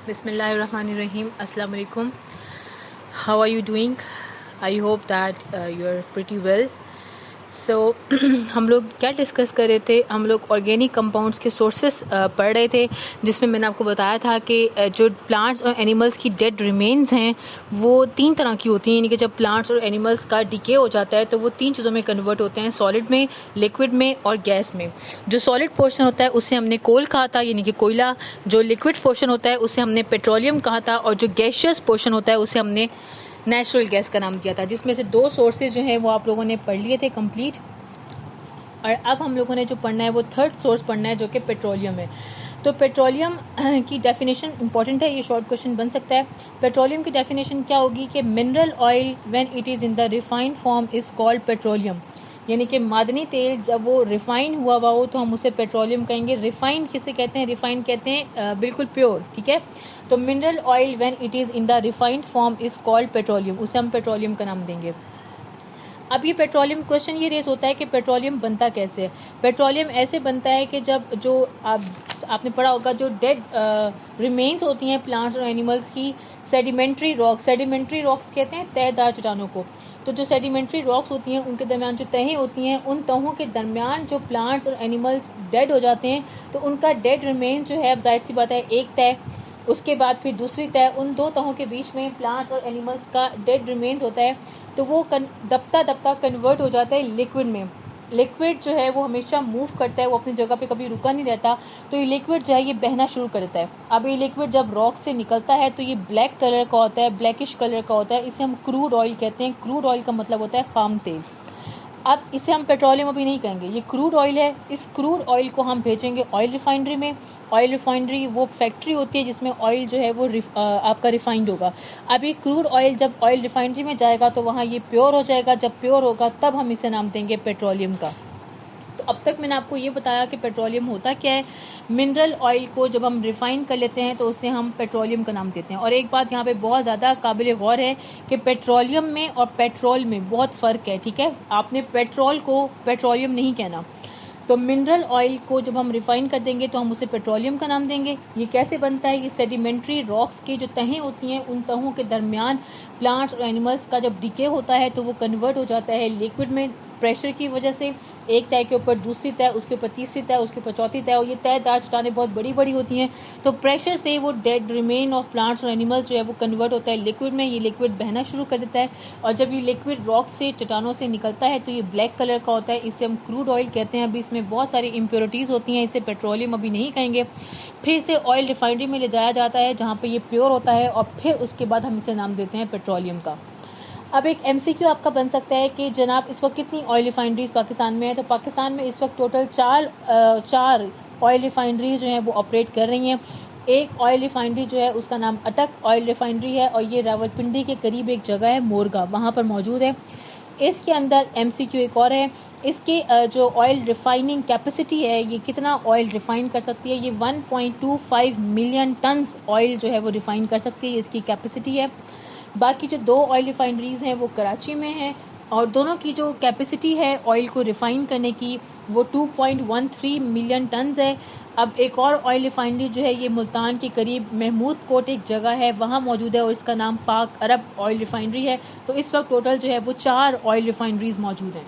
Bismillahirrahmanirrahim. Assalamu alaikum. How are you doing? I hope that you are pretty well. सो हम लोग क्या discuss कर रहे थे, हम लोग ऑर्गेनिक कंपाउंड्स के सोर्सेस पढ़ रहे थे, जिसमें मैंने आपको बताया था कि जो प्लांट्स और एनिमल्स की डेड रिमेन्स हैं वो 3 तरह की होती हैं। यानी कि जब प्लांट्स और एनिमल्स का डिके हो जाता है तो वो 3 चीज़ों में कन्वर्ट होते हैं, सॉलिड में, लिक्विड में और गैस में। जो सॉलिड पोर्शन होता है उससे हमने कोल कहा था, यानी कि कोयला। जो लिक्विड पोर्शन होता है उससे हमने पेट्रोलियम कहा था, और जो गैशियस पोर्शन होता है उससे हमने नेचुरल गैस का नाम दिया था। जिसमें से 2 सोर्सेज जो हैं वो आप लोगों ने पढ़ लिए थे कंप्लीट, और अब हम लोगों ने जो पढ़ना है वो 3rd सोर्स पढ़ना है, जो कि पेट्रोलियम है। तो पेट्रोलियम की डेफिनेशन इंपॉर्टेंट है, ये शॉर्ट क्वेश्चन बन सकता है। पेट्रोलियम की डेफिनेशन क्या होगी कि mineral oil when it is in the refined form is called petroleum. यानी कि मादनी तेल जब वो रिफाइन हुआ हो तो हम उसे पेट्रोलियम कहेंगे। रिफाइन किसे कहते हैं? रिफाइन कहते हैं बिल्कुल प्योर, ठीक है। तो mineral oil when it is in the refined form is called petroleum, उसे हम पेट्रोलियम का नाम देंगे। अब ये पेट्रोलियम क्वेश्चन ये रेस होता है कि पेट्रोलियम बनता कैसे है। पेट्रोलियम ऐसे बनता है कि जब जो आपने पढ़ा होगा, जो डेड रिमेन्स होती हैं प्लांट्स और एनिमल्स की, सेडिमेंट्री रॉक्स कहते हैं तहदार चट्टानों को। तो जो सेडिमेंट्री रॉक्स होती हैं उनके दरमियान जो तहें होती हैं, उन तहों के दरमियान जो प्लांट्स और एनिमल्स डेड हो जाते हैं तो उनका डेड रिमेन जो है, जाहिर सी बात है, एक तह, उसके बाद फिर दूसरी तह, उन 2 तहों के बीच में प्लांट्स और एनिमल्स का डेड रिमेन्स होता है। तो वो दबता कन्वर्ट हो जाता है लिक्विड में। लिक्विड जो है वो हमेशा मूव करता है, वो अपनी जगह पे कभी रुका नहीं रहता। तो ये लिक्विड जो है ये बहना शुरू कर देता है। अब ये लिक्विड जब रॉक से निकलता है तो ये ब्लैक कलर का होता है, ब्लैकिश कलर का होता है। इसे हम क्रूड ऑयल कहते हैं। क्रूड ऑयल का मतलब होता है खाम तेल। अब इसे हम पेट्रोलियम अभी नहीं कहेंगे, ये क्रूड ऑयल है। इस क्रूड ऑयल को हम भेजेंगे ऑयल रिफाइनरी में। ऑयल रिफाइनरी वो फैक्ट्री होती है जिसमें ऑयल जो है वो आपका रिफाइंड होगा। अब ये क्रूड ऑयल जब ऑयल रिफाइनरी में जाएगा तो वहाँ ये प्योर हो जाएगा। जब प्योर होगा तब हम इसे नाम देंगे पेट्रोलियम का। तो अब तक मैंने आपको ये बताया कि पेट्रोलियम होता क्या है। मिनरल ऑयल को जब हम रिफाइन कर लेते हैं तो उससे हम पेट्रोलियम का नाम देते हैं। और एक बात यहाँ पे बहुत ज़्यादा काबिल गौर है कि पेट्रोलियम में और पेट्रोल में बहुत फ़र्क है, ठीक है। आपने पेट्रोल को पेट्रोलियम नहीं कहना। तो मिनरल ऑयल को जब हम रिफाइन कर देंगे तो हम उसे पेट्रोलियम का नाम देंगे। ये कैसे बनता है? ये सेडिमेंट्री रॉक्स की जो तहें होती हैं, उन तहों के दरमियान प्लांट्स और एनिमल्स का जब डिके होता है तो वो कन्वर्ट हो जाता है लिक्विड में प्रेशर की वजह से। एक तह के ऊपर दूसरी तह, उसके ऊपर तीसरी तह, उसके ऊपर चौथी तह, और ये तहदार चट्टानें बहुत बड़ी बड़ी होती हैं। तो प्रेशर से वो डेड रिमेन ऑफ प्लांट्स और एनिमल्स जो है वो कन्वर्ट होता है लिक्विड में। ये लिक्विड बहना शुरू कर देता है, और जब ये लिक्विड रॉक से, चट्टानों से निकलता है तो ये ब्लैक कलर का होता है। इसे हम क्रूड ऑयल कहते हैं। अभी इसमें बहुत सारी इम्प्योरिटीज़ होती हैं, इसे पेट्रोलियम अभी नहीं कहेंगे। फिर इसे ऑयल रिफाइनरी में ले जाया जाता है जहाँ पर ये प्योर होता है, और फिर उसके बाद हम इसे नाम देते हैं पेट्रोलियम का। अब एक MCQ आपका बन सकता है कि जनाब इस वक्त कितनी ऑयल रिफाइनरीज पाकिस्तान में है। तो पाकिस्तान में इस वक्त टोटल 4 ऑयल रिफाइनरीज जो हैं वो ऑपरेट कर रही हैं। एक ऑयल रिफाइनरी जो है उसका नाम अटक ऑयल रिफाइनरी है, और ये रावलपिंडी के करीब एक जगह है मोरगा, वहाँ पर मौजूद है। इसके अंदर MCQ एक और है, इसके जो ऑयल रिफाइनिंग कैपेसिटी है, ये कितना ऑयल रिफाइन कर सकती है। ये 1.25 मिलियन टन्स ऑयल जो है वो रिफाइन कर सकती है, इसकी कैपेसिटी है। बाकी जो 2 ऑयल रिफाइनरीज़ हैं वो कराची में हैं, और दोनों की जो कैपेसिटी है ऑयल को रिफ़ाइन करने की वो 2.13 मिलियन टन्स है। अब एक और ऑयल रिफाइनरी जो है ये मुल्तान के करीब महमूद कोट एक जगह है, वहाँ मौजूद है, और इसका नाम पाक अरब ऑयल रिफाइनरी है। तो इस वक्त टोटल जो है वो 4 ऑयल रिफाइनरीज़ मौजूद हैं।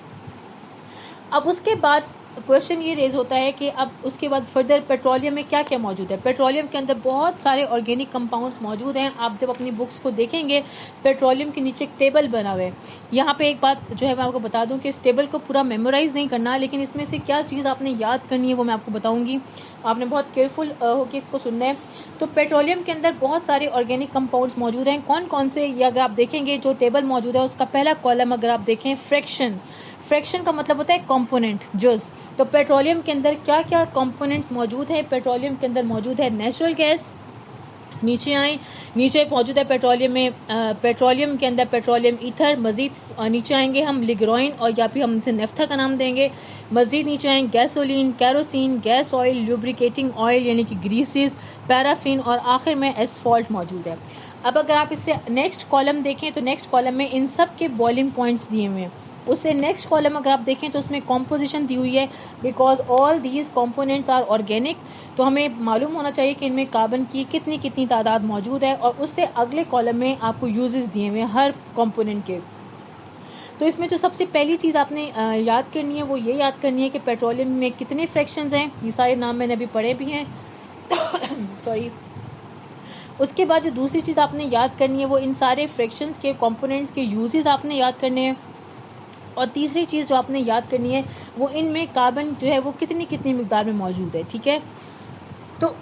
अब उसके बाद क्वेश्चन ये रेज होता है कि अब उसके बाद फर्दर पेट्रोलियम में क्या क्या मौजूद है। पेट्रोलियम के अंदर बहुत सारे ऑर्गेनिक कंपाउंड्स मौजूद हैं। आप जब अपनी बुक्स को देखेंगे पेट्रोलियम के नीचे एक टेबल बना हुआ है। यहाँ पे एक बात जो है मैं आपको बता दूं कि इस टेबल को पूरा मेमोराइज नहीं करना, लेकिन इसमें से क्या चीज़ आपने याद करनी है वो मैं आपको बताऊँगी। आपने बहुत केयरफुल होकर इसको सुनना है। तो पेट्रोलियम के अंदर बहुत सारे ऑर्गेनिक कंपाउंड्स मौजूद हैं। कौन कौन से, ये अगर आप देखेंगे जो टेबल मौजूद है उसका पहला कॉलम अगर आप देखें, फ्रैक्शन का मतलब होता है कंपोनेंट, जुज। तो पेट्रोलियम के अंदर क्या क्या कंपोनेंट्स मौजूद हैं? पेट्रोलियम के अंदर मौजूद है नेचुरल गैस। नीचे आए, नीचे मौजूद है पेट्रोलियम में, पेट्रोलियम के अंदर पेट्रोलियम ईथर। मजीद नीचे आएंगे हम लिग्रोइन, और या फिर हम इसे नेफ्था का नाम देंगे। मजीद नीचे आएंगे gasoline, kerosene, gas oil, lubricating oil यानी कि ग्रीसेस, पैराफिन, और आखिर में एसफॉल्ट मौजूद है। अब अगर आप इससे नेक्स्ट कॉलम देखें तो नेक्स्ट कॉलम में इन सब के बॉइलिंग पॉइंट्स दिए हुए हैं। उससे नेक्स्ट कॉलम अगर आप देखें तो उसमें कॉम्पोजिशन दी हुई है, because all these components are organic. तो हमें मालूम होना चाहिए कि इनमें कार्बन की कितनी कितनी तादाद मौजूद है, और उससे अगले कॉलम में आपको यूजेस दिए हुए हैं हर कंपोनेंट के। तो इसमें जो सबसे पहली चीज़ आपने याद करनी है वो ये याद करनी है कि पेट्रोलियम में कितने फ्रैक्शंस हैं। ये सारे नाम मैंने अभी पढ़े भी हैं सॉरी। उसके बाद जो दूसरी चीज़ आपने याद करनी है वो इन सारे फ्रैक्शंस के कंपोनेंट्स के यूजेस आपने याद करने हैं। और तीसरी चीज़ जो आपने याद करनी है वो इनमें कार्बन जो है वो कितनी कितनी मिकदार में मौजूद है, ठीक है। तो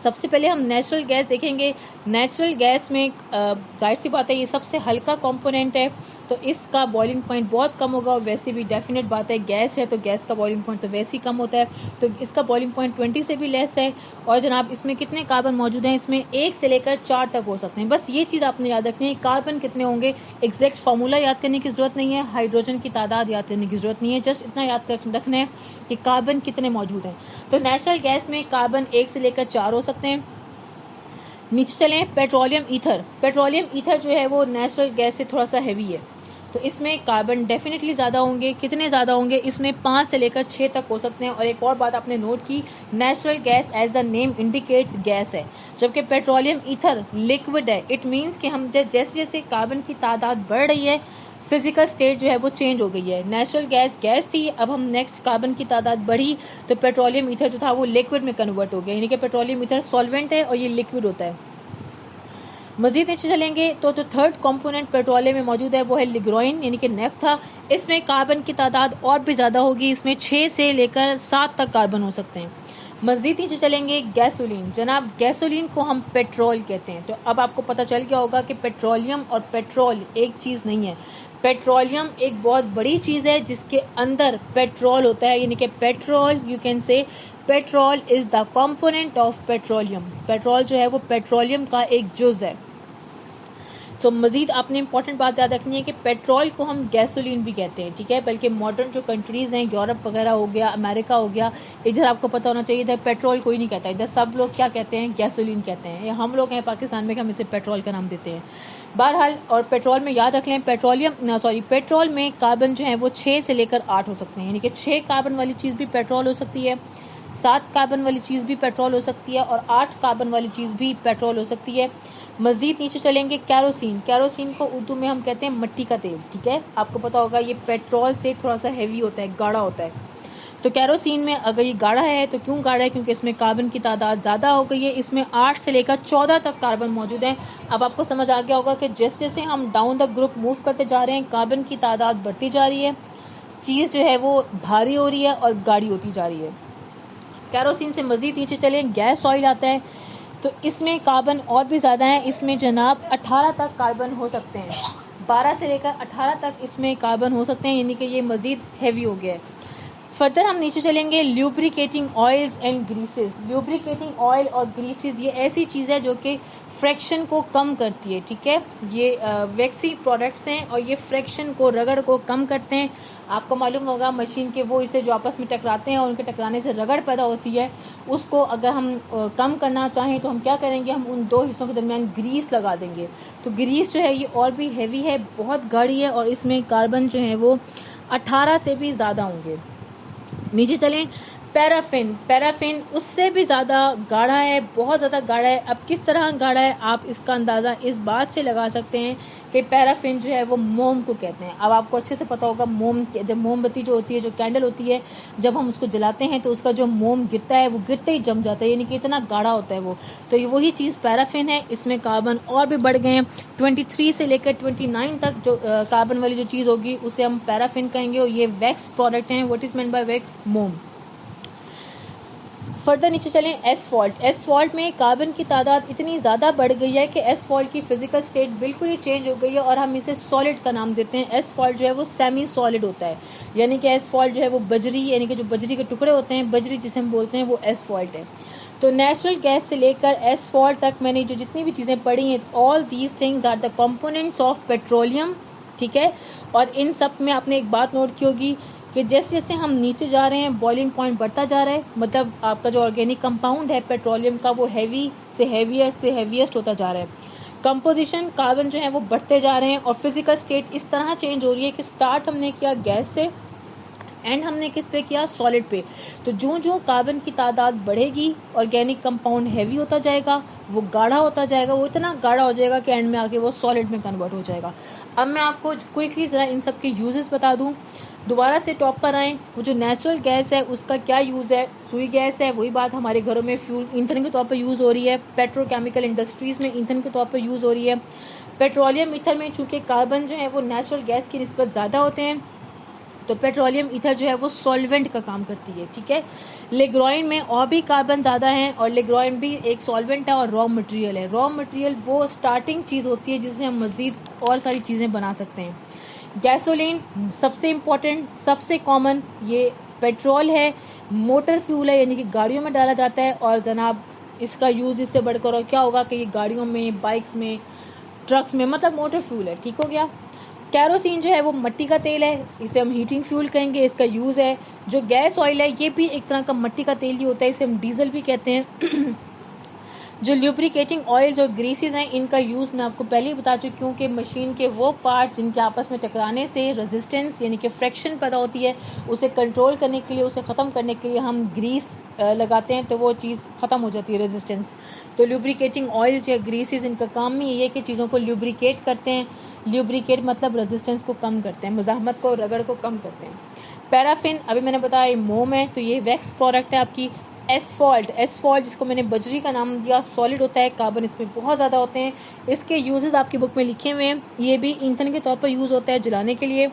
सबसे पहले हम नेचुरल गैस देखेंगे। नेचुरल गैस में जाहिर सी बात है ये सबसे हल्का कंपोनेंट है, तो इसका बॉइलिंग पॉइंट बहुत कम होगा। और वैसे भी डेफिनेट बात है, गैस है तो गैस का बॉइलिंग पॉइंट तो वैसे ही कम होता है, तो इसका बॉइलिंग पॉइंट 20 से भी लेस है। और जनाब इसमें कितने कार्बन मौजूद हैं, इसमें 1 से लेकर 4 तक हो सकते हैं। बस ये चीज़ आपने याद रखनी है, कार्बन कितने होंगे एग्जैक्ट फार्मूला याद करने की ज़रूरत नहीं है, हाइड्रोजन की तादाद याद करने की ज़रूरत नहीं है, जस्ट इतना याद रखना है कि कार्बन कितने मौजूद हैं। तो नेचुरल गैस में कार्बन 1 से लेकर 4 हो सकते हैं। नीचे चलें, पेट्रोलियम ईथर। पेट्रोलियम ईथर जो है वो नेचुरल गैस से थोड़ा सा हैवी है, तो इसमें कार्बन डेफिनेटली ज़्यादा होंगे। कितने ज़्यादा होंगे, इसमें 5 से लेकर 6 तक हो सकते हैं। और एक और बात आपने नोट की, natural gas as the name indicates gas है, जबकि पेट्रोलियम ईथर लिक्विड है। इट मीन्स कि हम जैसे जैसे कार्बन की तादाद बढ़ रही है, फिजिकल स्टेट जो है वो चेंज हो गई है। नेचुरल गैस गैस थी, अब हम नेक्स्ट कार्बन की तादाद बढ़ी तो पेट्रोलियम ईथर जो था वो लिक्विड में कन्वर्ट हो गया, यानी कि पेट्रोलियम ईथर सॉल्वेंट है और ये लिक्विड होता है। मजीद नीचे चलेंगे तो जो थर्ड कंपोनेंट पेट्रोलियम में मौजूद है वो है लिग्रोइन, यानी कि नेफ्था। इसमें कार्बन की तादाद और भी ज़्यादा होगी, इसमें 6 से लेकर 7 तक कार्बन हो सकते हैं। मजीद नीचे चलेंगे, गैसोलीन। जनाब गैसोलीन को हम पेट्रोल कहते हैं। तो अब आपको पता चल गया होगा कि पेट्रोलियम और पेट्रोल एक चीज़ नहीं है। पेट्रोलियम एक बहुत बड़ी चीज़ है जिसके अंदर पेट्रोल होता है, यानी कि petrol, you can say petrol is the component of petroleum. Petrol जो है वो पेट्रोलियम का एक जुज़ है। तो मजीद आपने इंपॉर्टेंट बात याद रखनी है कि पेट्रोल को हम गैसोलीन भी कहते हैं, ठीक है। बल्कि मॉडर्न जो कंट्रीज़ हैं, यूरोप वगैरह हो गया, अमेरिका हो गया, इधर आपको पता होना चाहिए इधर पेट्रोल कोई नहीं कहता, इधर सब लोग क्या कहते हैं, गैसोलीन कहते हैं। या हम लोग हैं पाकिस्तान में कि हम इसे पेट्रोल का नाम देते हैं। बहरहाल, और पेट्रोल में याद रख लें, पेट्रोल में कार्बन जो है वो 6 से लेकर 8 हो सकते हैं, यानी कि 6 कार्बन वाली चीज़ भी पेट्रोल हो सकती है, 7 कार्बन वाली चीज़ भी पेट्रोल हो सकती है, और 8 कार्बन वाली चीज़ भी पेट्रोल हो सकती है। मजीद नीचे चलेंगे, कैरोसिन। कैरोसिन को उर्दू में हम कहते हैं मट्टी का तेल, ठीक है। आपको पता होगा ये पेट्रोल से थोड़ा सा हैवी होता है, गाढ़ा होता है। तो कैरोसिन में अगर ये गाढ़ा है तो क्यों गाढ़ा है, क्योंकि इसमें कार्बन की तादाद ज़्यादा हो गई है। इसमें 8 से लेकर 14 तक कार्बन मौजूद है। अब आपको समझ आ गया होगा कि जैसे जैसे हम डाउन द ग्रुप मूव करते जा रहे हैं, कार्बन की तादाद बढ़ती जा रही है, चीज़ जो है वो भारी हो रही है और गाढ़ी होती जा रही है। कैरोसिन से मजीद नीचे चलें, गैस ऑयल आता है, तो इसमें कार्बन और भी ज़्यादा है। इसमें जनाब 18 तक कार्बन हो सकते हैं, 12 से लेकर 18 तक इसमें कार्बन हो सकते हैं, यानी कि ये मज़ीद हैवी हो गया है। फर्दर हम नीचे चलेंगे, lubricating oils and greases. Lubricating oil और ग्रीसेस ये ऐसी चीज़ है जो कि फ्रैक्शन को कम करती है, ठीक है। ये वैक्सी प्रोडक्ट्स हैं और ये फ्रैक्शन को, रगड़ को कम करते हैं। आपको मालूम होगा मशीन के वो इसे जो आपस में टकराते हैं और उनके टकराने से रगड़ पैदा होती है, उसको अगर हम कम करना चाहें तो हम क्या करेंगे, हम उन दो हिस्सों के दरमियान ग्रीस लगा देंगे। तो ग्रीस जो है ये और भी हैवी है, बहुत गाढ़ी है, और इसमें कार्बन जो है वो 18 से भी ज़्यादा होंगे। नीचे चलें, पैराफिन। पैराफिन उससे भी ज़्यादा गाढ़ा है, बहुत ज़्यादा गाढ़ा है। अब किस तरह गाढ़ा है, आप इसका अंदाज़ा इस बात से लगा सकते हैं कि पैराफिन जो है वो मोम को कहते हैं। अब आपको अच्छे से पता होगा, मोम, जब मोमबत्ती जो होती है, जो कैंडल होती है, जब हम उसको जलाते हैं तो उसका जो मोम गिरता है वो गिरते ही जम जाता है, यानी कि इतना गाढ़ा होता है वो। तो ये वही चीज़ पैराफिन है। इसमें कार्बन और भी बढ़ गए हैं, 23 से लेकर 29 तक जो कार्बन वाली जो चीज़ होगी उसे हम पैराफिन कहेंगे, और ये वैक्स प्रोडक्ट हैं। What is meant by wax, मोम। फर्दर नीचे चलें, एसफॉल्ट। एसफॉल्ट में कार्बन की तादाद इतनी ज़्यादा बढ़ गई है कि एसफॉल्ट की फिजिकल स्टेट बिल्कुल ही चेंज हो गई है, और हम इसे सॉलिड का नाम देते हैं। एसफॉल्ट जो है वो सेमी सॉलिड होता है, यानी कि एसफॉल्ट जो है वो बजरी, यानी कि जो बजरी के टुकड़े होते हैं, बजरी जिसे हम बोलते हैं, वो एसफॉल्ट है। तो नेचुरल गैस से लेकर एसफॉल्ट तक मैंने जो जितनी भी चीज़ें पढ़ी हैं, all these things are the components of petroleum, ठीक है। और इन सब में आपने एक बात नोट की होगी कि जैसे जैसे हम नीचे जा रहे हैं बॉइलिंग पॉइंट बढ़ता जा रहा है, मतलब आपका जो ऑर्गेनिक कंपाउंड है पेट्रोलियम का वो हैवी से हैवियर से हैवीएस्ट होता जा रहा है। कंपोजिशन कार्बन जो है वो बढ़ते जा रहे हैं और फिजिकल स्टेट इस तरह चेंज हो रही है कि स्टार्ट हमने किया गैस से, एंड हमने किस पे किया, सॉलिड पे। तो जो जो कार्बन की तादाद बढ़ेगी, ऑर्गेनिक कंपाउंड हैवी होता जाएगा, वो गाढ़ा होता जाएगा, वो इतना गाढ़ा हो जाएगा कि एंड में आके वो सॉलिड में कन्वर्ट हो जाएगा। अब मैं आपको क्विकली जरा इन सब के यूजेस बता दूं। दोबारा से टॉप पर आए, वो जो नेचुरल गैस है उसका क्या यूज़ है, सुई गैस है, वही बात हमारे घरों में फ्यूल ईंधन के तौर पर यूज़ हो रही है, पेट्रोकेमिकल इंडस्ट्रीज़ में ईंधन के तौर पर यूज़ हो रही है। पेट्रोलियम ईथर में चूंकि कार्बन जो है वो नेचुरल गैस की निस्बत ज़्यादा होते हैं, तो पेट्रोलियम ईथर जो है वो सॉल्वेंट का काम करती है, ठीक है। लिग्राइन में और भी कार्बन ज़्यादा है, और लिग्राइन भी एक सॉल्वेंट है और रॉ मटेरियल है। रॉ मटेरियल वो स्टार्टिंग चीज़ होती है जिससे हम मज़ीद और सारी चीज़ें बना सकते हैं। गैसोलीन सबसे इम्पॉर्टेंट, सबसे कॉमन ये पेट्रोल है, मोटर फ्यूल है, यानी कि गाड़ियों में डाला जाता है। और जनाब इसका यूज़ इससे बढ़कर और क्या होगा कि ये गाड़ियों में, बाइक्स में, ट्रक्स में, मतलब मोटर फ्यूल है, ठीक हो गया। कैरोसिन जो है वो मिट्टी का तेल है, इसे हम हीटिंग फ्यूल कहेंगे, इसका यूज़ है। जो गैस ऑयल है ये भी एक तरह का मिट्टी का तेल ही होता है, इसे हम डीजल भी कहते हैं। जो ल्यूब्रिकेटिंग ऑयल्स और ग्रीसेस हैं, इनका यूज़ मैं आपको पहले ही बता चुकी हूँ कि मशीन के वो पार्ट्स जिनके आपस में टकराने से रेजिस्टेंस यानी कि फ्रिक्शन पैदा होती है, उसे कंट्रोल करने के लिए, उसे ख़त्म करने के लिए हम ग्रीस लगाते हैं, तो वो चीज़ ख़त्म हो जाती है, रेजिस्टेंस। तो ल्यूब्रिकेटिंग ऑयल्स या ग्रीसेस, इनका काम ही ये है कि चीज़ों को ल्यूब्रिकेट करते हैं। ल्यूब्रिकेट मतलब रेजिस्टेंस को कम करते हैं, मज़ाहमत को, रगड़ को कम करते हैं। पैराफिन अभी मैंने बताया मोम है, तो ये वैक्स प्रोडक्ट है आपकी। एसफॉल्ट जिसको मैंने बजरी का नाम दिया, सॉलिड होता है, कार्बन इसमें बहुत ज़्यादा होते हैं। इसके यूजेस आपकी बुक में लिखे हुए हैं, ये भी ईंधन के तौर पर यूज़ होता है, जलाने के लिए।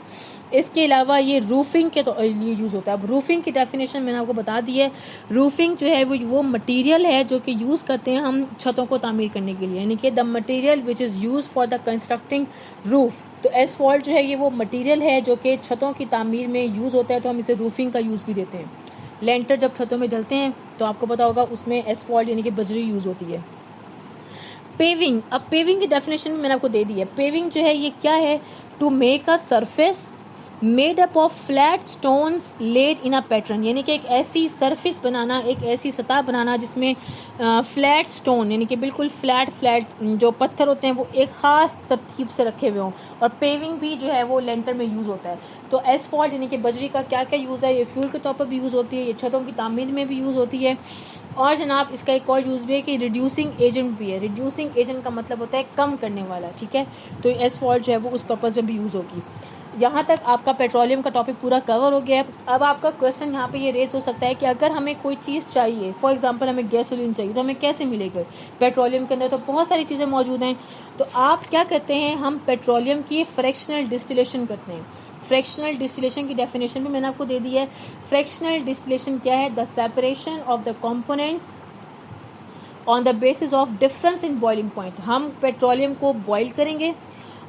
इसके अलावा ये रूफिंग के लिए यूज़ होता है। अब रूफिंग की डेफिनेशन मैंने आपको बता दी है। रूफिंग जो है वो मटेरियल है जो कि यूज़ करते हैं हम छतों को तामीर करने के लिए, यानी कि the material which is use for the constructing roof. तो एसफॉल्ट जो है ये वो मटेरियल है जो कि छतों की तामीर में यूज़ होता है, तो हम इसे रूफिंग का यूज़ भी देते हैं। लेंटर जब छतों में जलते हैं तो आपको पता होगा उसमें एसफॉल्ट यानी कि बजरी यूज़ होती है। पेविंग, अब पेविंग की डेफिनेशन मैंने आपको दे दी है। पेविंग जो है ये क्या है, to make a surface made up of flat stones laid in a pattern, यानी कि एक ऐसी सरफेस बनाना, एक ऐसी सतह बनाना जिसमें फ्लैट स्टोन यानी कि बिल्कुल फ्लैट जो पत्थर होते हैं वो एक ख़ास तरतीब से रखे हुए हों। और पेविंग भी जो है वो लेंटर में यूज़ होता है। तो एसफॉल्ट यानी कि बजरी का क्या क्या यूज़ है, ये फ्यूल के तौर पर भी यूज़ होती है, ये छतों की तामीर में भी यूज़ होती है। और जनाब इसका एक और यूज़ भी है कि रिड्यूसिंग एजेंट भी है। रिड्यूसिंग एजेंट का मतलब होता है कम करने वाला, ठीक है। तो एसफॉल्ट जो है वो उस पर्पज़ में भी यूज़ होगी। यहाँ तक आपका पेट्रोलियम का टॉपिक पूरा कवर हो गया है। अब आपका क्वेश्चन यहाँ पे ये रेस हो सकता है कि अगर हमें कोई चीज़ चाहिए, फॉर एग्जांपल हमें गैसोलीन चाहिए, तो हमें कैसे मिलेगा? पेट्रोलियम के अंदर तो बहुत सारी चीज़ें मौजूद हैं। तो आप क्या कहते हैं, हम पेट्रोलियम की फ्रैक्शनल डिस्टिलेशन करते हैं। फ्रैक्शनल डिस्टिलेशन की डेफिनेशन भी मैंने आपको दे दी है। फ्रैक्शनल डिस्टिलेशन क्या है? The separation of the components on the basis of difference in boiling point. हम पेट्रोलियम को बॉयल करेंगे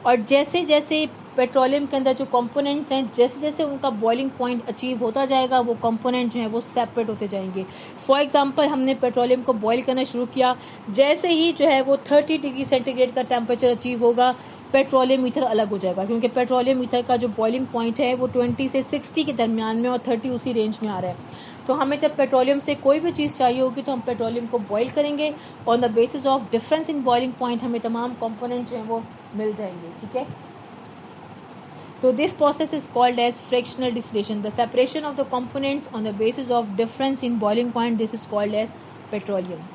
और जैसे जैसे पेट्रोलियम के अंदर जो कंपोनेंट्स हैं, जैसे जैसे उनका बॉइलिंग पॉइंट अचीव होता जाएगा, वो कंपोनेंट जो हैं वो सेपरेट होते जाएंगे। फॉर एग्जांपल हमने पेट्रोलियम को बॉयल करना शुरू किया, जैसे ही जो है वो 30 डिग्री सेंटीग्रेड का टेम्परेचर अचीव होगा, पेट्रोलियम ईथर अलग हो जाएगा, क्योंकि पेट्रोलियम ईथर का जो बॉइलिंग पॉइंट है वो 20 से 60 के दरमियान में, और 30 उसी रेंज में आ रहा है। तो हमें जब पेट्रोलियम से कोई भी चीज़ चाहिए होगी तो हम पेट्रोलियम को बॉयल करेंगे, on the basis of difference in boiling point हमें तमाम कंपोनेंट जो हैं वो मिल जाएंगे, ठीक है। So this process is called as fractional distillation. The separation of the components on the basis of difference in boiling point, this is called as petroleum.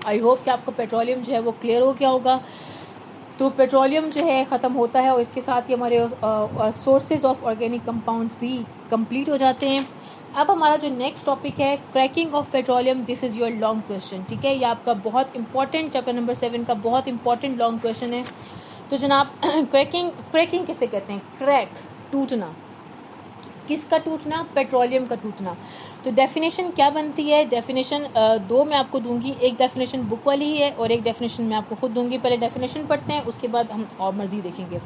I hope कि आपको पेट्रोलियम जो है वो क्लियर हो गया होगा। तो पेट्रोलियम जो है ख़त्म होता है और इसके साथ ही हमारे सोर्सेज ऑफ ऑर्गेनिक कंपाउंड्स भी कंप्लीट हो जाते हैं। अब हमारा जो नेक्स्ट टॉपिक है cracking of petroleum, this is your long question, ठीक है। ये आपका बहुत इंपॉर्टेंट चैप्टर नंबर 7 का बहुत इंपॉर्टेंट लॉन्ग क्वेश्चन है। तो जनाब क्रैकिंग किसे कहते हैं? क्रैक, टूटना। किसका टूटना? पेट्रोलियम का टूटना। तो डेफिनेशन क्या बनती है? डेफिनेशन दो मैं आपको दूंगी, एक डेफिनेशन बुक वाली ही है और एक डेफिनेशन मैं आपको खुद दूंगी। पहले डेफिनेशन पढ़ते हैं, उसके बाद हम और मर्जी देखेंगे।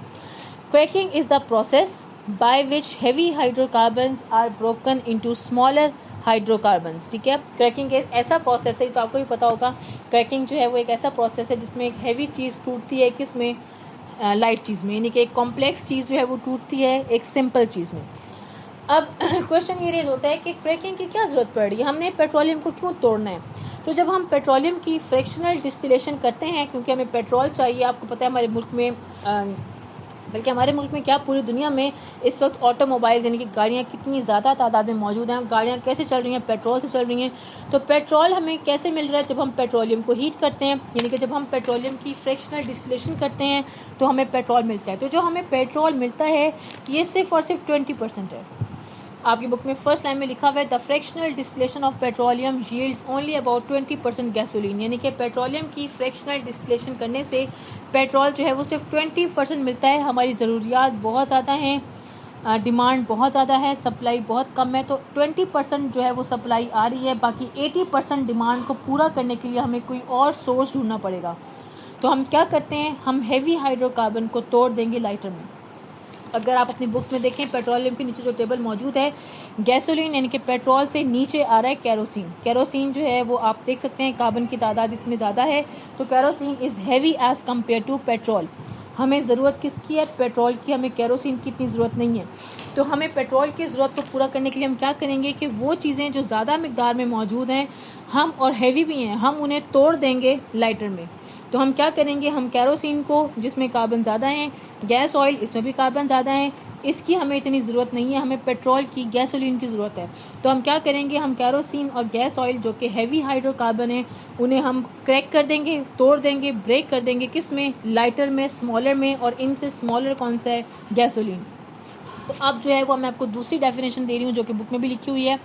Cracking is the process by which heavy hydrocarbons are broken into smaller hydrocarbons, ठीक है। क्रैकिंग एक ऐसा प्रोसेस है, तो आपको भी पता होगा, क्रैकिंग जो है वो एक ऐसा प्रोसेस है जिसमें एक हैवी चीज़ टूटती है, किसमें? लाइट चीज़ में, यानी कि एक कॉम्प्लेक्स चीज़ जो है वो टूटती है एक सिंपल चीज़ में। अब क्वेश्चन ये रेज होता है कि क्रैकिंग की क्या ज़रूरत पड़ रही है, हमने पेट्रोलियम को क्यों तोड़ना है? तो जब हम पेट्रोलियम की फ्रैक्शनल डिस्टिलेशन करते हैं, क्योंकि हमें पेट्रोल चाहिए, आपको पता है हमारे मुल्क में बल्कि हमारे मुल्क में क्या पूरी दुनिया में इस वक्त ऑटोमोबाइल्स यानी कि गाड़ियाँ कितनी ज़्यादा तादाद में मौजूद हैं, गाड़ियाँ कैसे चल रही हैं, पेट्रोल से चल रही हैं। तो पेट्रोल हमें कैसे मिल रहा है? जब हम पेट्रोलियम को हीट करते हैं, यानी कि जब हम पेट्रोलियम की फ्रैक्शनल डिस्टिलेशन करते हैं तो हमें पेट्रोल मिलता है। तो जो हमें पेट्रोल मिलता है ये सिर्फ और सिर्फ 20% है। आपकी बुक में फर्स्ट लाइन में लिखा हुआ है the fractional distillation of petroleum yields only about 20% gasoline, यानी कि पेट्रोलियम की फ्रैक्शनल डिस्टिलेशन करने से पेट्रोल जो है वो सिर्फ 20% मिलता है। हमारी ज़रूरियात बहुत ज़्यादा हैं, डिमांड बहुत ज़्यादा है, सप्लाई बहुत कम है। तो 20% जो है वो सप्लाई आ रही है, बाकी 80% डिमांड को पूरा करने के लिए हमें कोई और सोर्स ढूंढना पड़ेगा। तो हम क्या करते हैं, हम हेवी हाइड्रोकार्बन को तोड़ देंगे लाइटर में। अगर आप अपनी बुक्स में देखें, पेट्रोलियम के नीचे जो टेबल मौजूद है, गैसोलीन यानी कि पेट्रोल से नीचे आ रहा है कैरोसिन। कैरोसिन जो है वो आप देख सकते हैं कार्बन की तादाद इसमें ज़्यादा है, तो kerosene is heavy as compare to petrol. हमें ज़रूरत किसकी है? पेट्रोल की। हमें कैरोसिन की इतनी ज़रूरत नहीं है। तो हमें पेट्रोल की ज़रूरत को पूरा करने के लिए हम क्या करेंगे कि वो चीज़ें जो ज़्यादा मिकदार में मौजूद हैं हम और हैवी भी हैं, हम उन्हें तोड़ देंगे लाइटर में। तो हम क्या करेंगे, हम कैरोसिन को जिसमें कार्बन ज़्यादा हैं, गैस ऑयल इसमें भी कार्बन ज़्यादा हैं, इसकी हमें इतनी ज़रूरत नहीं है, हमें पेट्रोल की, गैसोलीन की ज़रूरत है। तो हम क्या करेंगे, हम कैरोसिन और गैस ऑयल जो कि हैवी हाइड्रोकार्बन है उन्हें हम क्रैक कर देंगे, तोड़ देंगे, ब्रेक कर देंगे। किस में? लाइटर में, स्मॉलर में। और इनसे स्मॉलर कौन सा है? गैसोलीन। तो अब जो है वो मैं आपको दूसरी डेफिनेशन दे रही हूँ जो कि बुक में भी लिखी हुई है।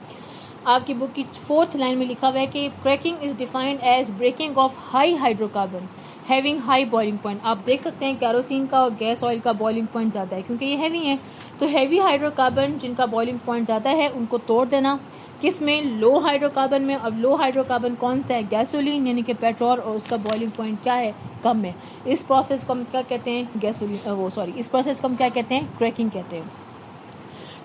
आपकी बुक की 4th लाइन में लिखा हुआ है कि cracking is defined as breaking of high hydrocarbon having high boiling point. आप देख सकते हैं कैरोसिन का और गैस ऑयल का बॉइलिंग पॉइंट ज़्यादा है क्योंकि ये हैवी हैं। तो हैवी हाइड्रोकार्बन जिनका बॉइलिंग पॉइंट ज़्यादा है उनको तोड़ देना। किस में? लो हाइड्रोकार्बन में। अब लो हाइड्रोकार्बन कौन सा है? गैसोलीन यानी कि पेट्रोल, और उसका बॉइलिंग पॉइंट क्या है? कम है। इस प्रोसेस को हम क्या कहते हैं? इस प्रोसेस को हम क्या कहते हैं? क्रैकिंग कहते हैं।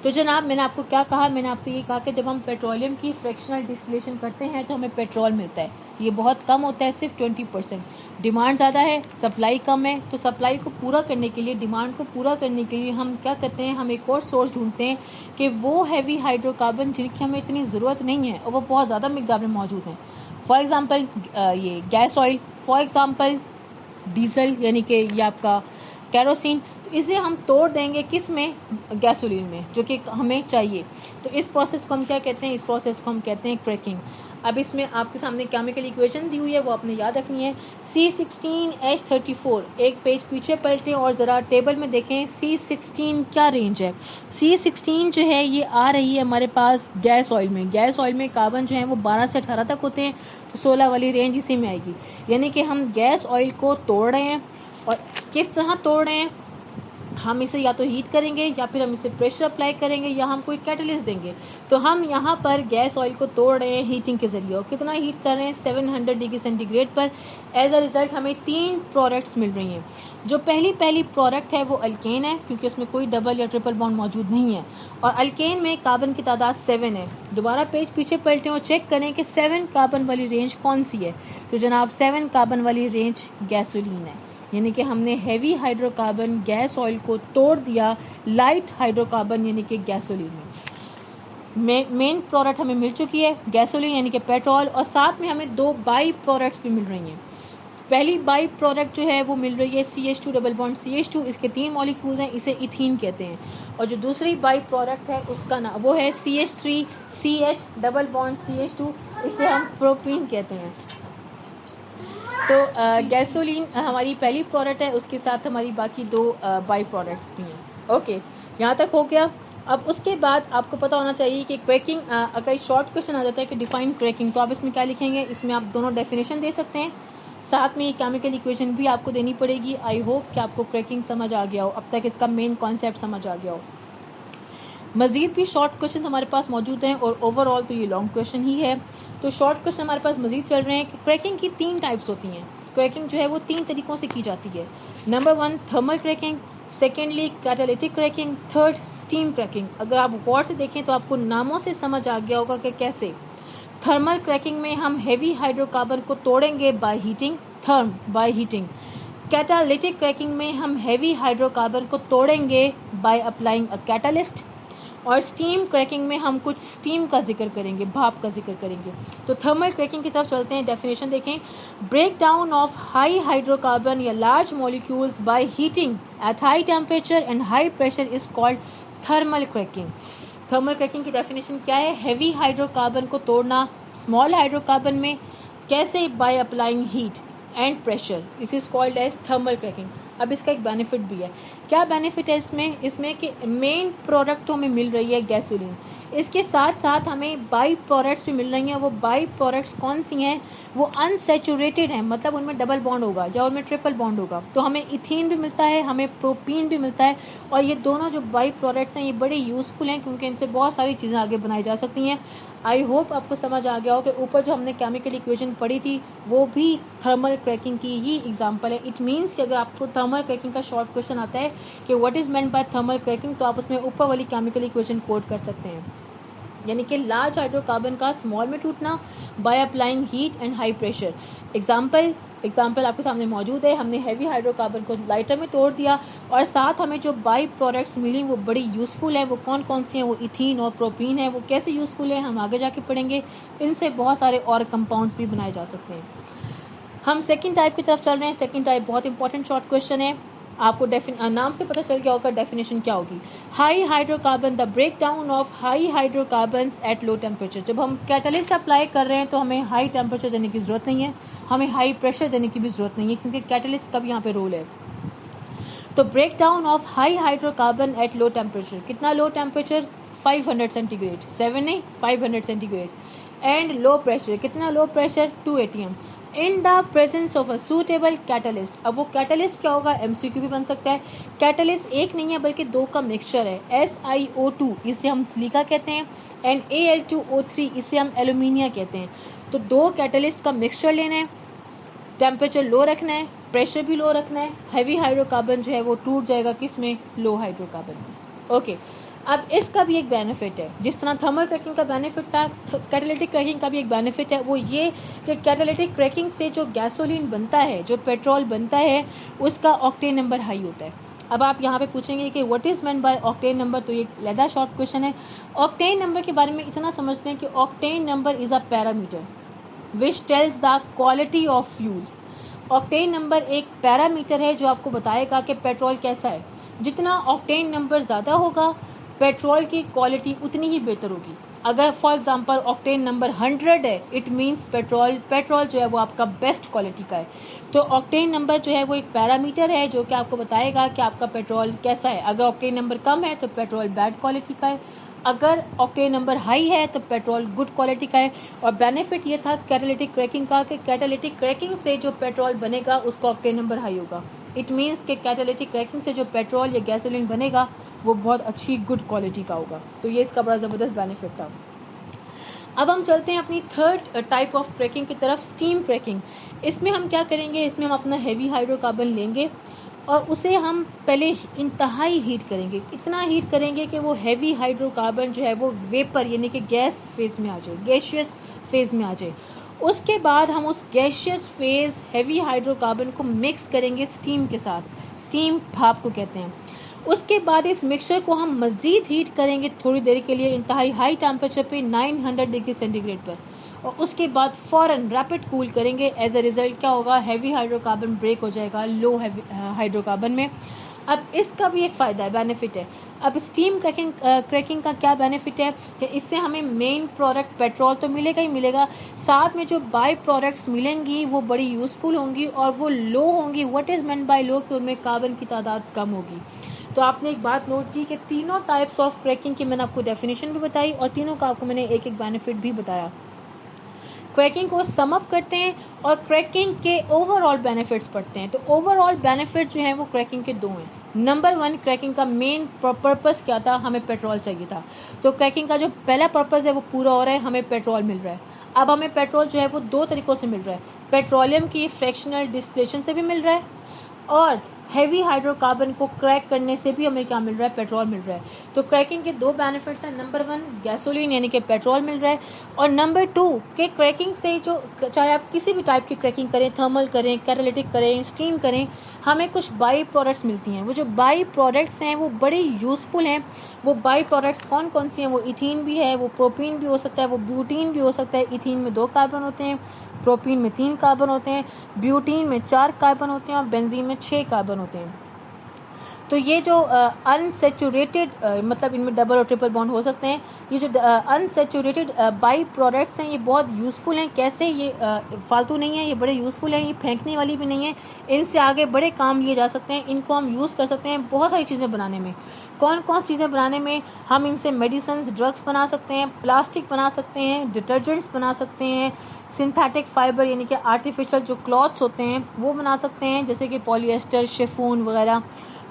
तो जनाब मैंने आपको क्या कहा? मैंने आपसे ये कहा कि जब हम पेट्रोलियम की फ्रैक्शनल डिस्टिलेशन करते हैं तो हमें पेट्रोल मिलता है। ये बहुत कम होता है, सिर्फ 20%। डिमांड ज़्यादा है, सप्लाई कम है। तो सप्लाई को पूरा करने के लिए, डिमांड को पूरा करने के लिए हम क्या करते हैं, हम एक और सोर्स ढूंढते हैं कि वो हैवी हाइड्रोकार्बन जिनकी हमें इतनी ज़रूरत नहीं है और वो बहुत ज़्यादा मिकदार में मौजूद हैं। फॉर एग्ज़ाम्पल ये gas oil, for example diesel यानी कि ये आपका कैरोसिन। इसे हम तोड़ देंगे किस में? गैसोलीन में, जो कि हमें चाहिए। तो इस प्रोसेस को हम क्या कहते हैं? इस प्रोसेस को हम कहते हैं क्रैकिंग। अब इसमें आपके सामने केमिकल इक्वेशन दी हुई है, वो आपने याद रखनी है। C16H34, एक पेज पीछे पलटें और ज़रा टेबल में देखें C16 क्या रेंज है। C16 जो है ये आ रही है हमारे पास गैस ऑयल में। गैस ऑयल में कार्बन जो है वो 12 से 18 तक होते हैं, तो 16 वाली रेंज इसी में आएगी। यानी कि हम गैस ऑयल को तोड़ रहे हैं, और किस तरह तोड़ रहे हैं? हम इसे या तो हीट करेंगे या फिर हम इसे प्रेशर अप्लाई करेंगे या हम कोई कैटलिस्ट देंगे। तो हम यहाँ पर गैस ऑयल को तोड़ रहे हैं हीटिंग के ज़रिए। और कितना हीट कर रहे हैं? 700 डिग्री सेंटीग्रेड पर। एज अ रिज़ल्ट हमें 3 प्रोडक्ट्स मिल रही हैं। जो पहली प्रोडक्ट है वो अल्केन है, क्योंकि उसमें कोई डबल या ट्रिपल बॉन्ड मौजूद नहीं है, और अल्केन में कार्बन की तादाद 7 है। दोबारा पेज पीछे पलटें और चेक करें कि 7 कार्बन वाली रेंज कौन सी है। तो जनाब 7 कार्बन वाली रेंज गैसोलीन है। यानी कि हमने हैवी हाइड्रोकार्बन गैस ऑयल को तोड़ दिया लाइट हाइड्रोकार्बन यानी कि गैसोलीन में। मेन प्रोडक्ट हमें मिल चुकी है गैसोलीन यानी कि पेट्रोल, और साथ में हमें 2 बाई प्रोडक्ट्स भी मिल रही हैं। पहली बाई प्रोडक्ट जो है वो मिल रही है CH2 डबल बॉन्ड CH2, इसके 3 मॉलिक्यूल्स हैं, इसे इथीन कहते हैं। और जो दूसरी बाई प्रोडक्ट है उसका नाम वो है CH3CH डबल बॉन्ड CH2, इसे हम प्रोपीन कहते हैं। तो गैसोलीन हमारी पहली प्रोडक्ट है, उसके साथ हमारी बाकी 2 बाई प्रोडक्ट्स भी हैं। ओके, यहाँ तक हो गया। अब उसके बाद आपको पता होना चाहिए कि क्रैकिंग, अगर शॉर्ट क्वेश्चन आ जाता है कि डिफाइन क्रैकिंग, तो आप इसमें क्या लिखेंगे? इसमें आप दोनों डेफिनेशन दे सकते हैं, साथ में केमिकल इक्वेशन भी आपको देनी पड़ेगी। आई होप कि आपको क्रैकिंग समझ आ गया हो, अब तक इसका मेन कॉन्सेप्ट समझ आ गया हो। मज़ीद भी शॉर्ट क्वेश्चन हमारे पास मौजूद हैं, और ओवरऑल तो ये लॉन्ग क्वेश्चन ही है। तो शॉर्ट क्वेश्चन हमारे पास मज़ीद चल रहे हैं कि क्रैकिंग की 3 टाइप्स होती हैं। क्रैकिंग जो है वो 3 तरीक़ों से की जाती है। Number 1 thermal cracking, secondly catalytic cracking, third steam cracking. अगर आप गौर से देखें तो आपको नामों से समझ आ गया होगा कि कैसे। थर्मल क्रैकिंग में हम हैवी हाइड्रोकार्बन को तोड़ेंगे by heating, by heating. Catalytic cracking में हम हैवी हाइड्रोकार्बन को तोड़ेंगे बाय अप्लाइंग अ कैटलिस्ट। और स्टीम क्रैकिंग में हम कुछ स्टीम का जिक्र करेंगे, भाप का जिक्र करेंगे। तो थर्मल क्रैकिंग की तरफ चलते हैं। डेफिनेशन देखें, break down of high hydrocarbon या large molecules by heating at high temperature and high pressure is called thermal cracking. Thermal cracking की डेफिनेशन क्या है? हैवी हाइड्रोकार्बन को तोड़ना स्मॉल हाइड्रोकार्बन में, कैसे? By applying heat and pressure, this is called as thermal cracking. अब इसका एक बेनिफिट भी है। क्या बेनिफिट है इसमें कि मेन प्रोडक्ट तो हमें मिल रही है गैसोलीन, इसके साथ साथ हमें बाई प्रोडक्ट्स भी मिल रही हैं। वो बाई प्रोडक्ट्स कौन सी हैं? वो अनसैचुरेटेड हैं, मतलब उनमें डबल बॉन्ड होगा या उनमें ट्रिपल बॉन्ड होगा। तो हमें इथीन भी मिलता है, हमें प्रोपीन भी मिलता है, और ये दोनों जो बाई प्रोडक्ट्स हैं ये बड़े यूज़फुल हैं क्योंकि इनसे बहुत सारी चीज़ें आगे बनाई जा सकती हैं। आई होप आपको समझ आ गया हो कि ऊपर जो हमने केमिकल इक्वेशन पढ़ी थी वो भी थर्मल क्रैकिंग की ही एग्जांपल है। इट मीन्स कि अगर आपको थर्मल क्रैकिंग का शॉर्ट क्वेश्चन आता है कि what is meant by thermal cracking, तो आप उसमें ऊपर वाली केमिकल इक्वेशन कोड कर सकते हैं, यानी कि लार्ज हाइड्रोकार्बन का स्मॉल में टूटना bye applying heat and high pressure. Example आपके सामने मौजूद है। हमने हैवी हाइड्रोकार्बन को लाइटर में तोड़ दिया और साथ हमें जो बाई प्रोडक्ट्स मिली वो बड़ी यूज़फुल है। वो कौन कौन सी हैं? वो इथीन और प्रोपीन है। वो कैसे यूज़फुल है हम आगे जाके पढ़ेंगे। इनसे बहुत सारे और कंपाउंड्स भी बनाए जा सकते हैं। हम सेकेंड टाइप की तरफ चल रहे हैं। सेकेंड टाइप बहुत इंपॉर्टेंट शॉर्ट क्वेश्चन है। आपको नाम से पता चल गया होगा डेफिनेशन क्या होगी। High hydrocarbon, the break down of high hydrocarbons at low temperature. जब हम कैटलिस्ट अप्लाई कर रहे हैं तो हमें हाई टेम्परेचर देने की जरूरत नहीं है, हमें हाई प्रेशर देने की भी जरूरत नहीं है क्योंकि कैटलिस्ट का भी यहाँ पे रोल है। तो break down of high hydrocarbon at low temperature, कितना लो टेम्परेचर? 500 सेंटीग्रेड, 7 नहीं 500 सेंटीग्रेड। एंड लो प्रेशर, कितना low pressure? 2 atm in the presence of a suitable catalyst. अब वो कैटलिस्ट क्या होगा? MCQ भी बन सकता है। कैटलिस्ट एक नहीं है बल्कि दो का मिक्सचर है। SiO2 इसे हम सिलिका कहते हैं, एंड Al2O3 इसे हम एल्यूमिनिया कहते हैं। तो दो कैटलिस्ट का मिक्सचर लेना है, टेम्परेचर लो रखना है, प्रेशर भी लो रखना है। हैवी हाइड्रोकार्बन जो है वो टूट जाएगा किसमें? लो हाइड्रोकार्बन में। ओके, अब इसका भी एक बेनिफिट है। जिस तरह थर्मल क्रैकिंग का बेनिफिट था, कैटालिटिक क्रैकिंग का भी एक बेनिफिट है। वो ये कि कैटालिटिक क्रैकिंग से जो गैसोलीन बनता है, जो पेट्रोल बनता है, उसका ऑक्टेन नंबर हाई होता है। अब आप यहाँ पे पूछेंगे कि what is meant by octane number, तो ये लैदा शॉर्ट क्वेश्चन है। ऑक्टेन नंबर के बारे में इतना समझते हैं कि octane number is a parameter which tells the quality of fuel. Octane number एक पैरामीटर है जो आपको बताएगा कि पेट्रोल कैसा है। जितना ऑक्टेन नंबर ज़्यादा होगा पेट्रोल की क्वालिटी उतनी ही बेहतर होगी। अगर फॉर एग्जांपल ऑक्टेन नंबर 100 है, इट मींस पेट्रोल जो है वो आपका बेस्ट क्वालिटी का है। तो ऑक्टेन नंबर जो है वो एक पैरामीटर है जो कि आपको बताएगा कि आपका पेट्रोल कैसा है। अगर ऑक्टेन नंबर कम है तो पेट्रोल बैड क्वालिटी का है, अगर ऑक्टेन नंबर हाई है तो पेट्रोल गुड क्वालिटी का है। और बेनिफिट ये था कैटालिटिक क्रैकिंग का कि कैटालिटिक क्रैकिंग से जो पेट्रोल बनेगा उसका ऑक्टेन नंबर हाई होगा। इट मीन्स कि कैटालिटिक क्रैकिंग से जो पेट्रोल या गैसोलीन बनेगा वो बहुत अच्छी गुड क्वालिटी का होगा। तो ये इसका बड़ा ज़बरदस्त बेनिफिट था। अब हम चलते हैं अपनी थर्ड टाइप ऑफ क्रैकिंग की तरफ, स्टीम क्रैकिंग। इसमें हम क्या करेंगे? इसमें हम अपना हैवी हाइड्रोकार्बन लेंगे और उसे हम पहले इंतहाई हीट करेंगे। इतना हीट करेंगे कि वो हैवी हाइड्रोकार्बन जो है वो वेपर यानी कि गैस फेज में आ जाए, गैशियस फेज में आ जाए। उसके बाद हम उस गैशियस फेज हैवी हाइड्रोकार्बन को मिक्स करेंगे स्टीम के साथ। स्टीम भाप को कहते हैं। उसके बाद इस मिक्सचर को हम मज़ीद हीट करेंगे थोड़ी देर के लिए इंतहाई हाई टेम्परेचर पे 900 डिग्री सेंटीग्रेड पर, और उसके बाद फ़ौरन रैपिड कूल करेंगे। एज अ रिजल्ट क्या होगा? हैवी हाइड्रोकार्बन ब्रेक हो जाएगा लो हाइड्रोकार्बन में। अब इसका भी एक फ़ायदा है, बेनिफिट है। अब स्टीम क्रैकिंग का क्या बेनिफिट है कि इससे हमें मेन प्रोडक्ट पेट्रोल तो मिलेगा ही मिलेगा, साथ में जो बाई प्रोडक्ट्स मिलेंगी वो बड़ी यूज़फुल होंगी और वो लो होंगी। व्हाट इज़ मेंट बाय लो कि उनमें कार्बन की तादाद कम होगी। तो आपने एक बात नोट की कि तीनों टाइप्स ऑफ क्रैकिंग की मैंने आपको डेफिनेशन भी बताई और तीनों का आपको मैंने एक एक बेनिफिट भी बताया। क्रैकिंग को सम अप करते हैं और क्रैकिंग के ओवरऑल बेनिफिट्स पढ़ते हैं। तो ओवरऑल बेनिफिट जो हैं वो क्रैकिंग के दो हैं। नंबर 1, क्रैकिंग का मेन पर्पस क्या था? हमें पेट्रोल चाहिए था। तो क्रैकिंग का जो पहला पर्पस है वो पूरा हो रहा है, हमें पेट्रोल मिल रहा है। अब हमें पेट्रोल जो है वो दो तरीक़ों से मिल रहा है। पेट्रोलियम की फ्रैक्शनल डिस्टिलेशन से भी मिल रहा है और हैवी हाइड्रोकार्बन को क्रैक करने से भी हमें क्या मिल रहा है, पेट्रोल मिल रहा है। तो क्रैकिंग के दो बेनिफिट्स हैं, नंबर 1 गैसोलीन यानी कि पेट्रोल मिल रहा है, और नंबर 2 के क्रैकिंग से जो, चाहे आप किसी भी टाइप की क्रैकिंग करें, थर्मल करें, कैटालिटिक करें, स्टीम करें, हमें कुछ बाई प्रोडक्ट्स मिलती हैं। वो जो बाई प्रोडक्ट्स हैं वो बड़ी यूज़फुल हैं। वो बाई प्रोडक्ट्स कौन कौन सी हैं, वो इथीन भी है, वो प्रोपीन भी हो सकता है, वो ब्यूटीन भी हो सकता है। इथीन में 2 कार्बन होते हैं, प्रोपीन में 3 कार्बन होते हैं, ब्यूटीन में 4 कार्बन होते हैं और बेंजीन में 6 कार्बन होते हैं। तो ये जो अनसेचुरेटेड मतलब इनमें डबल और ट्रिपल बॉन्ड हो सकते हैं, ये जो अनसेचुरेटेड बाई प्रोडक्ट्स हैं ये बहुत यूज़फुल हैं। कैसे, ये फालतू नहीं है, ये बड़े यूज़फुल हैं, ये फेंकने वाली भी नहीं है, इनसे आगे बड़े काम लिए जा सकते हैं, इनको हम यूज़ कर सकते हैं बहुत सारी चीज़ें बनाने में। कौन कौन चीज़ें बनाने में, हम इनसे मेडिसिन, ड्रग्स बना सकते हैं, प्लास्टिक बना सकते हैं, डिटर्जेंट्स बना सकते हैं, सिंथेटिक फाइबर यानी कि आर्टिफिशियल जो क्लॉथ्स होते हैं वो बना सकते हैं, जैसे कि पॉलिएस्टर, शिफॉन वगैरह।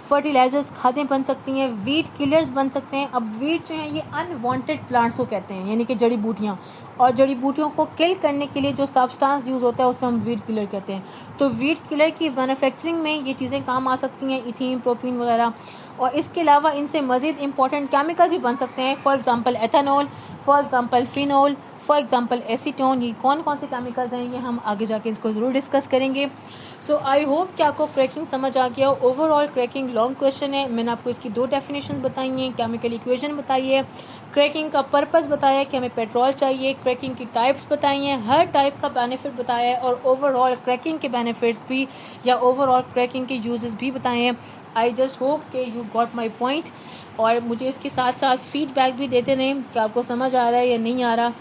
फर्टिलाइजर्स, खादें बन सकती हैं, वीट किलर्स बन सकते हैं। अब वीट जो है ये अनवांटेड प्लांट्स को कहते हैं, यानी कि जड़ी बूटियाँ, और जड़ी बूटियों को किल करने के लिए जो सब्सटेंस यूज़ होता है उसे हम वीट किलर कहते हैं। तो वीट किलर की मैन्युफैक्चरिंग में ये चीज़ें काम आ सकती हैं, इथीन, प्रोपीन वगैरह। और इसके अलावा इनसे मज़ीद इंपॉर्टेंट केमिकल्स भी बन सकते हैं, for example ethanol, for example phenol, for example acetone. ये कौन कौन से केमिकल्स हैं ये हम आगे जाके इसको ज़रूर डिस्कस करेंगे। सो आई होप कि आपको क्रैकिंग समझ आ गया। ओवरऑल क्रैकिंग लॉन्ग क्वेश्चन है, मैंने आपको इसकी 2 डेफिनेशन बताई हैं, केमिकल इक्वेशन बताई है, क्रैकिंग का पर्पस बताया कि हमें पेट्रोल चाहिए, क्रैकिंग की टाइप्स बताई हैं, हर टाइप का बेनिफिट बताया है, और ओवरऑल क्रैकिंग के बेनिफिट्स भी या ओवरऑल क्रैकिंग के यूजेस भी बताए हैं। आई जस्ट होप कि यू गॉट माई पॉइंट, और मुझे इसके साथ साथ फीडबैक भी देते रहें कि आपको समझ आ रहा है या नहीं आ रहा।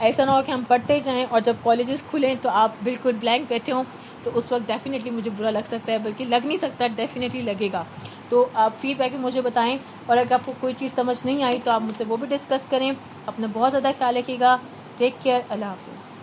ऐसा ना हो कि हम पढ़ते जाएं और जब कॉलेजेस खुलें तो आप बिल्कुल ब्लैंक बैठे हों, तो उस वक्त डेफिनेटली मुझे बुरा लग सकता है, बल्कि लग नहीं सकता, डेफिनेटली लगेगा। तो आप फीडबैक भी मुझे बताएं, और अगर आपको कोई चीज़ समझ नहीं आई तो आप मुझसे वो भी डिस्कस करें। अपना बहुत ज़्यादा ख्याल रखिएगा। टेक केयर, अल्लाह हाफिज़।